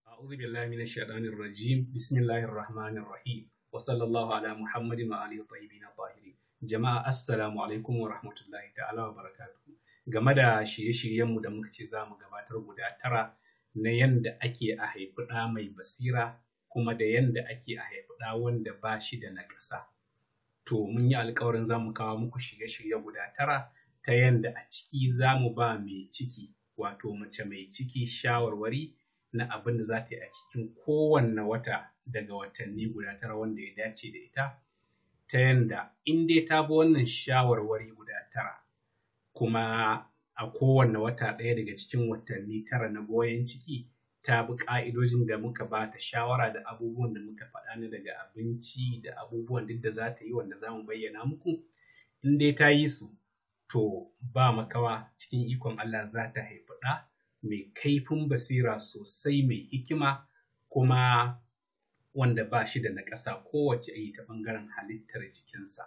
أعوذ بالله من الشيطان الرجيم بسم الله الرحمن الرحيم وصلى الله على محمد وآله الطيبين الطاهرين. Jama'a assalamu alaikum wa rahmatullahi ta'ala wa barakatuhu. Game da shirye-shiryenmu da muka ce za mu gabatar guda 9 na yanda ake a haifi ɗa mai basira kuma da yanda ake a haifi ɗa wanda ba shi da naƙasa. To mun yi alƙawarin za mu kawo muku shirye-shirye guda 9 ta yanda a ciki za mu ba mai ciki wato mace mai ciki shawarwari na abin da za ta yi a cikin kowanne wata daga watanni guda 9 wanda ya dace da ita, ta yanda in dai ta bi wannan shawarwari guda 9 kuma a kowanne wata ɗaya daga cikin watanni 9 na goyon ciki ta bi ƙa'idojin da muka ba ta shawara da abubuwan da muka faɗa na daga abinci da abubuwan duk da za ta yi wanda za mu bayyana muku, in dai ta yi su to ba makawa cikin ikon Allah za ta haifi ɗa mai kaifin basira sosai, mai hikima kuma wanda ba shi da naƙasa kowace iri ta ɓangaren halittar jikinsa.